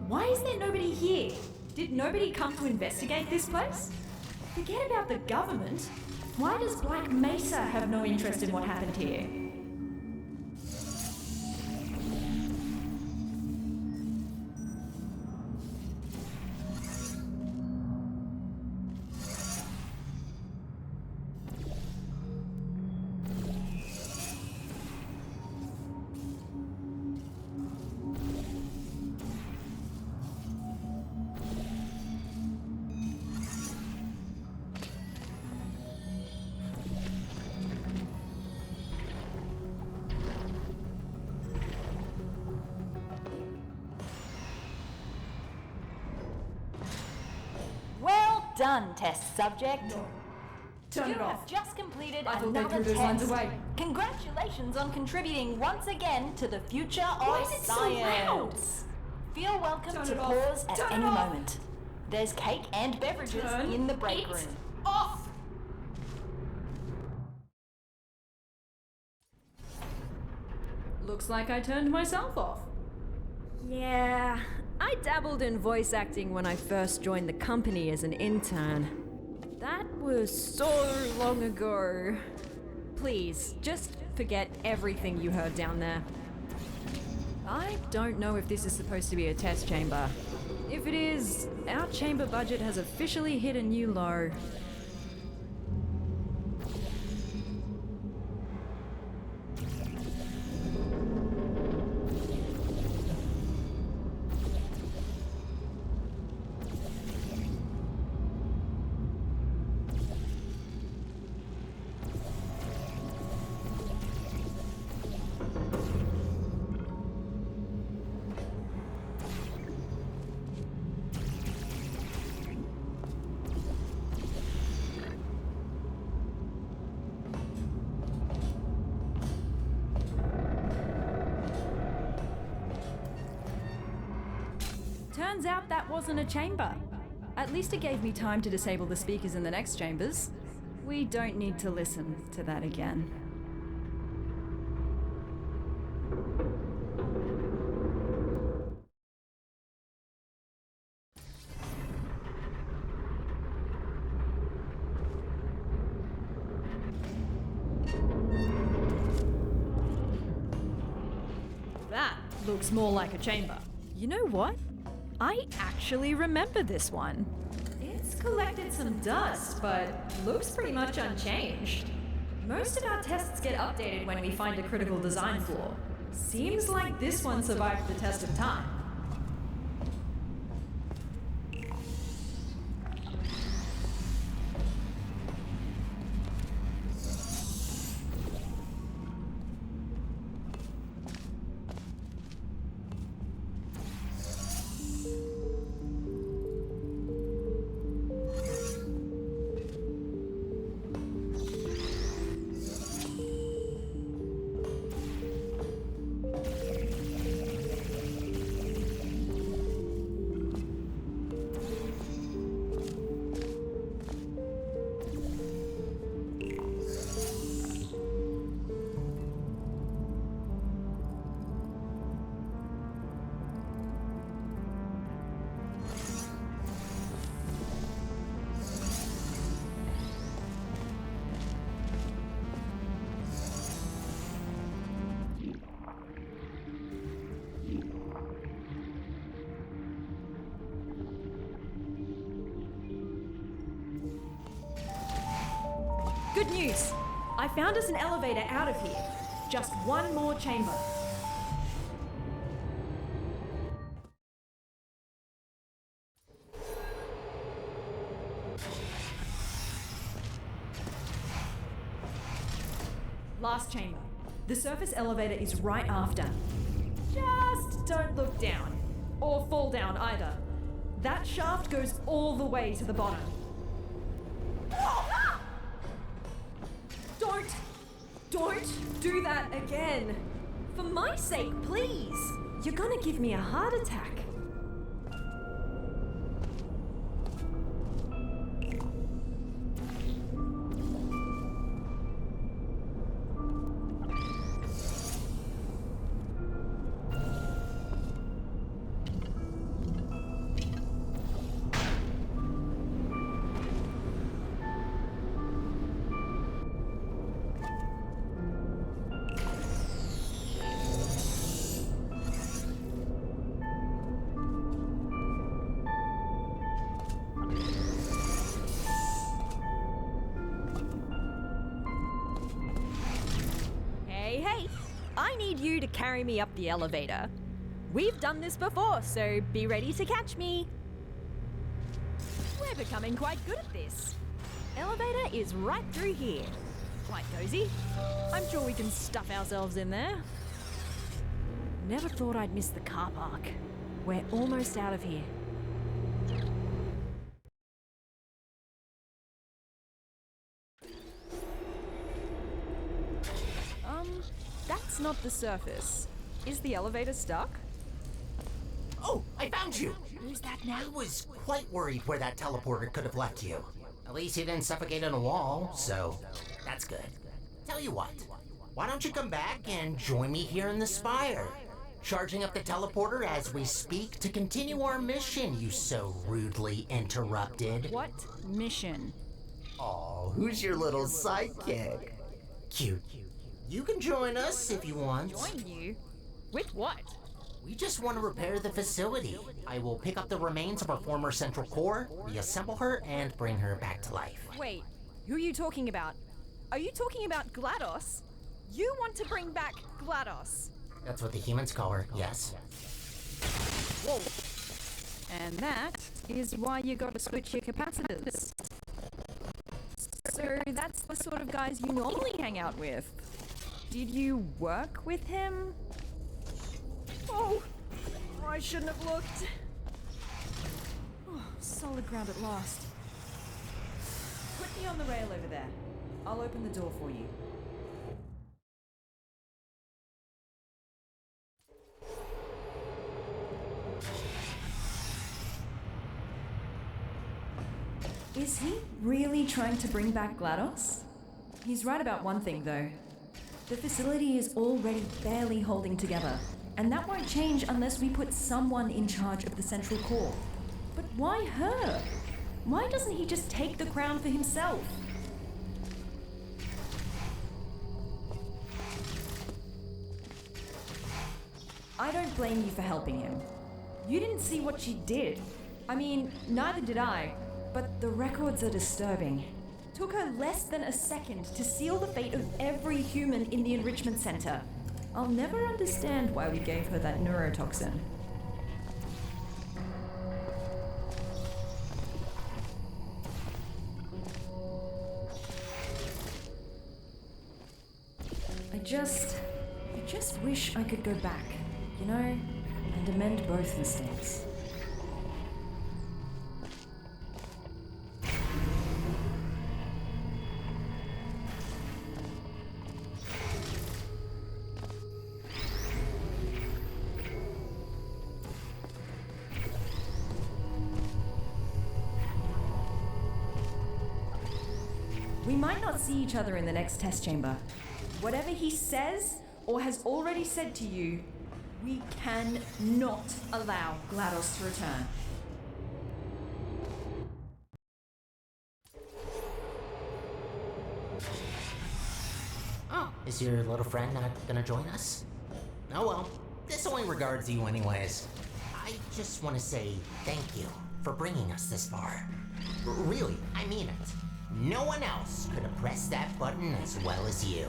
Why is there nobody here? Did nobody come to investigate this place? Forget about the government. Why does Black Mesa have no interest in what happened here?
Done, test subject.
No. Turn
You
it
have
off.
just completed
I thought they
another
threw those lines
test.
away.
Congratulations on contributing once again to the future
Why
of
is it so
science.
loud?
Feel welcome
Turn
to
it off.
pause at
Turn it
any
off.
moment. There's cake and beverages
Turn
in the break
it
room.
off! Looks like I turned myself off. Yeah, I dabbled in voice acting when I first joined the company as an intern. That was so long ago. Please, just forget everything you heard down there. I don't know if this is supposed to be a test chamber. If it is, our chamber budget has officially hit a new low. Turns out that wasn't a chamber. At least it gave me time to disable the speakers in the next chambers. We don't need to listen to that again. That looks more like a chamber. You know what? I actually remember this one. It's collected some dust, but looks pretty much unchanged. Most of our tests get updated when we find a critical design flaw. Seems like this one survived the test of time. Good news! I found us an elevator out of here. Just one more chamber. Last chamber. The surface elevator is right after. Just don't look down. Or fall down either. That shaft goes all the way to the bottom. Don't do that again. For my sake, please. You're gonna give me a heart attack. Hey, I need you to carry me up the elevator. We've done this before, so be ready to catch me. We're becoming quite good at this. Elevator is right through here. Quite cozy. I'm sure we can stuff ourselves in there. Never thought I'd miss the car park. We're almost out of here. That's not the surface. Is the elevator stuck?
Oh, I found you!
Who's that now?
I was quite worried where that teleporter could have left you. At least you didn't suffocate on a wall, so that's good. Tell you what, why don't you come back and join me here in the Spire? Charging up the teleporter as we speak to continue our mission you so rudely interrupted.
What mission?
Oh, who's your little sidekick? Cute. You can join us if you want.
Join you? With what?
We just want to repair the facility. I will pick up the remains of our former central core, reassemble her, and bring her back to life.
Wait, who are you talking about? Are you talking about GLaDOS? You want to bring back GLaDOS?
That's what the humans call her, yes.
Whoa. And that is why you gotta switch your capacitors. So that's the sort of guys you normally hang out with. Did you work with him? Oh, I shouldn't have looked. Oh, solid ground at last. Put me on the rail over there. I'll open the door for you. Is he really trying to bring back GLaDOS? He's right about one thing, though. The facility is already barely holding together, and that won't change unless we put someone in charge of the central core. But why her? Why doesn't he just take the crown for himself? I don't blame you for helping him. You didn't see what she did. I mean, neither did I, but the records are disturbing. Took her less than a second to seal the fate of every human in the enrichment center. I'll never understand why we gave her that neurotoxin. I just wish I could go back, you know, and amend both mistakes. We might not see each other in the next test chamber. Whatever he says, or has already said to you, we cannot allow GLaDOS to return.
Oh, is your little friend not gonna join us? Oh well, this only regards you anyways. I just want to say thank you for bringing us this far. Really, I mean it. No one else could have pressed that button as well as you.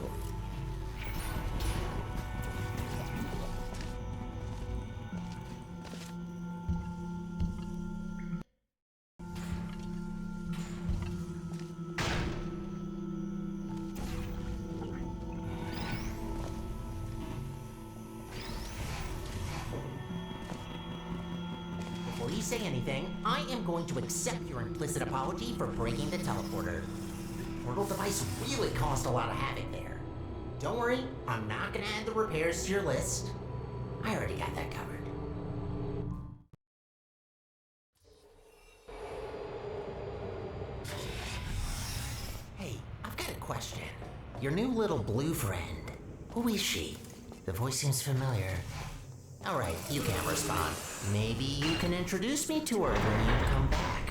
Before you say anything, I am going to accept your implicit apology for breaking the teleporter. The portal device really caused a lot of havoc there. Don't worry, I'm not gonna add the repairs to your list. I already got that covered. Hey, I've got a question. Your new little blue friend, who is she? The voice seems familiar. Alright, you can't respond. Maybe you can introduce me to her when you come back.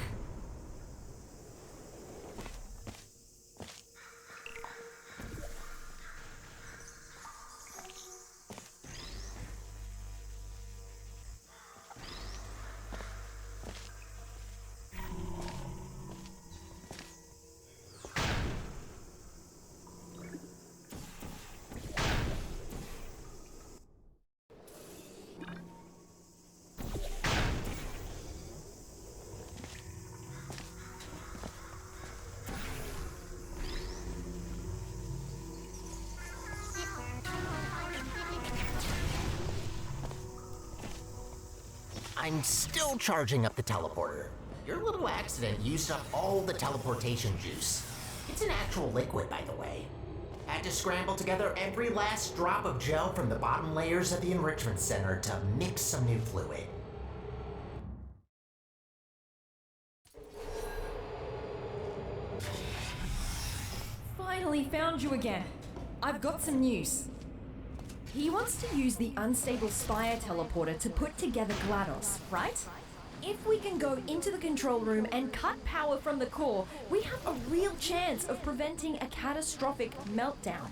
I'm still charging up the teleporter. Your little accident used up all the teleportation juice. It's an actual liquid, by the way. Had to scramble together every last drop of gel from the bottom layers of the enrichment center to mix some new fluid.
Finally found you again. I've got some news. He wants to use the unstable Spire teleporter to put together GLaDOS, right? If we can go into the control room and cut power from the core, we have a real chance of preventing a catastrophic meltdown.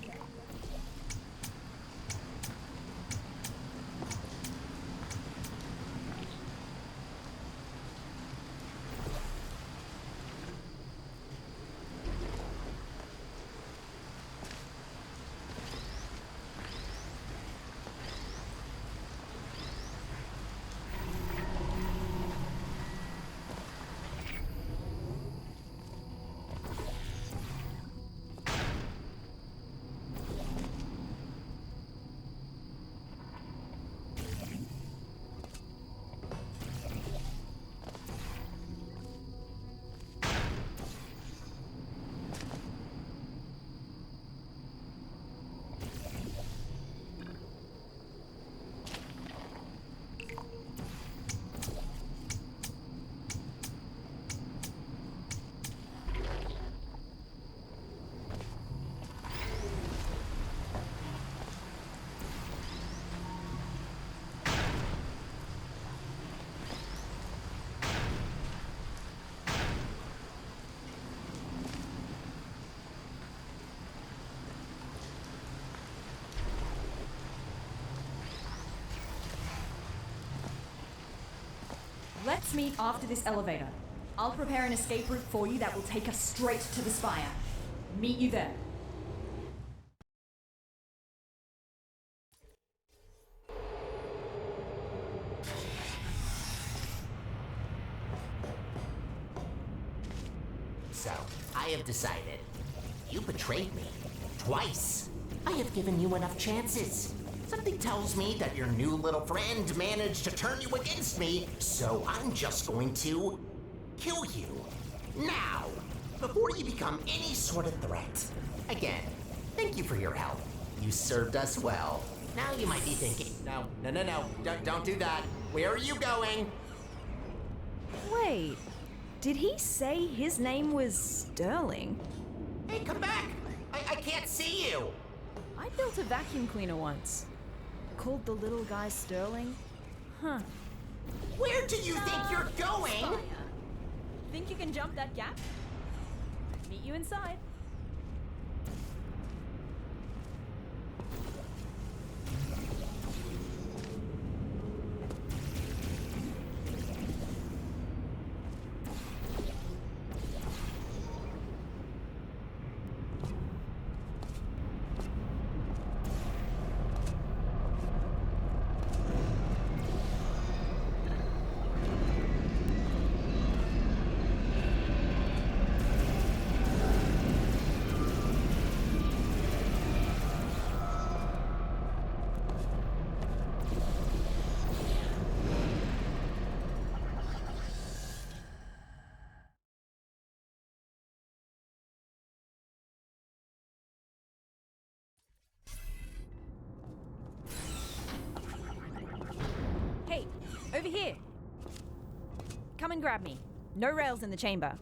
Let's meet after this elevator. I'll prepare an escape route for you that will take us straight to the Spire. Meet you there.
So, I have decided. You betrayed me. Twice. I have given you enough chances. Something tells me that your new little friend managed to turn you against me, so I'm just going to kill you. Now, before you become any sort of threat. Again, thank you for your help. You served us well. Now you might be thinking, no, don't do that. Where are you going?
Wait, did he say his name was Sterling?
Hey, come back! I can't see you!
I built a vacuum cleaner once. Called the little guy Sterling. Huh.
Where do you think you're going?
Spire. Think you can jump that gap? Meet you inside. Hey, over here. Come and grab me. No rails in the chamber.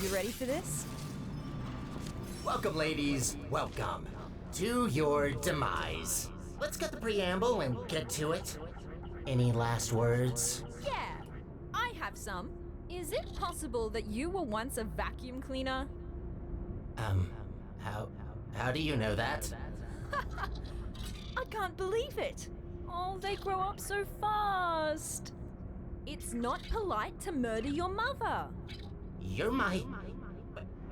You ready for this?
Welcome, ladies. Welcome to your demise. Let's get the preamble and get to it. Any last words?
Yeah, I have some. Is it possible that you were once a vacuum cleaner?
How do you know that?
I can't believe it. Oh, they grow up so fast. It's not polite to murder your mother.
You're my...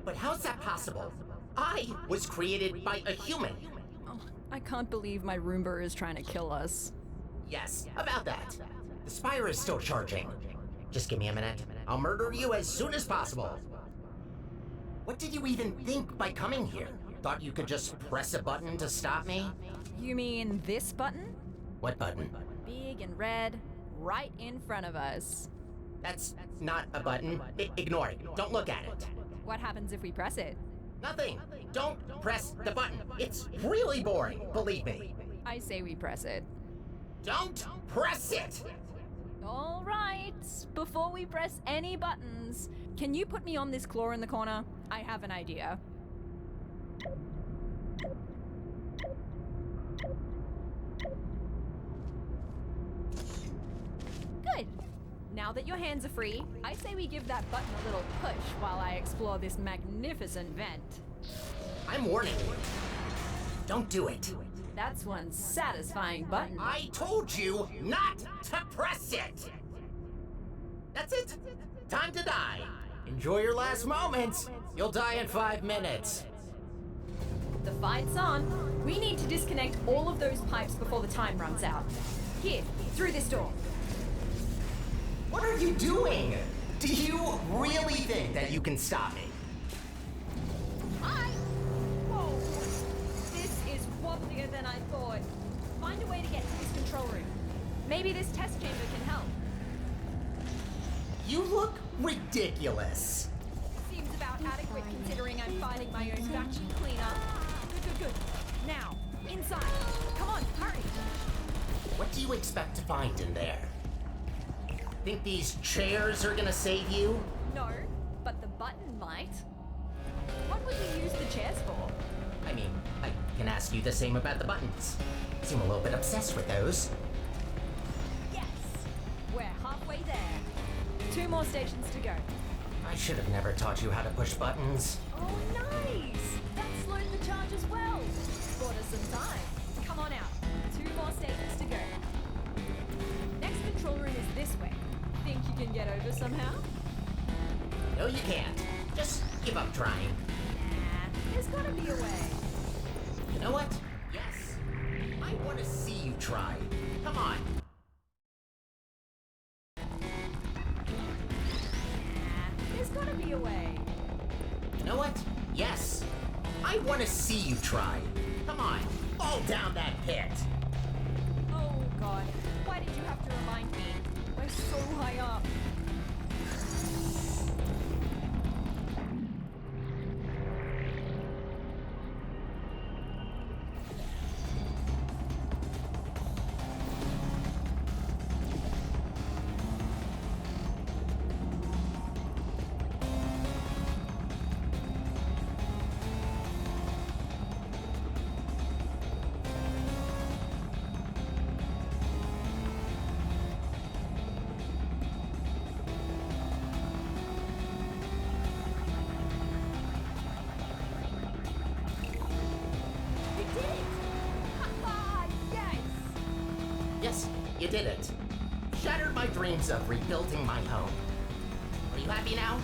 But how's that possible? I was created by a human.
Oh, I can't believe my Roomba is trying to kill us.
Yes, about that. The Spire is still charging. Just give me a minute. I'll murder you as soon as possible. What did you even think by coming here? Thought you could just press a button to stop me?
You mean this button?
What button?
Big and red, right in front of us.
That's not a button. Ignore it. Don't look at it.
What happens if we press it?
Nothing. Don't press the button. It's really boring, believe me.
I say we press it.
Don't press it!
All right. Before we press any buttons, can you put me on this claw in the corner? I have an idea. Good. Now that your hands are free, I say we give that button a little push while I explore this magnificent vent.
I'm warning you. Don't do it.
That's one satisfying button.
I told you not to press it! That's it. Time to die. Enjoy your last moments. You'll die in 5 minutes.
The fight's on. We need to disconnect all of those pipes before the time runs out. Here, through this door.
What are you doing? Do you really think that you can stop me?
Hi! Whoa! This is wobblier than I thought. Find a way to get to this control room. Maybe this test chamber can help.
You look ridiculous.
Seems about adequate considering I'm fighting my own vacuum cleaner. Good. Now, inside. Come on, hurry!
What do you expect to find in there? Think these chairs are gonna save you?
No, but the button might. What would you use the chairs for?
I mean, I can ask you the same about the buttons. Seem a little bit obsessed with those.
Yes! We're halfway there. 2 more stations to go.
I should have never taught you how to push buttons.
Oh, nice! That slowed the charge as well. Bought us some time. Come on out. 2 more stations to go. Next control room is this way. Think you can get over somehow?
No, you can't. Just give up trying.
Nah, there's gotta be a way.
You know what? Yes. I want to see you try. Come on.
Nah, there's gotta be a way.
You know what? Yes. I want to see you try. Come on. Fall down that pit.
Oh god, why did you have to remind me? We're so high up.
Yes, you did it. Shattered my dreams of rebuilding my home. Are you happy now?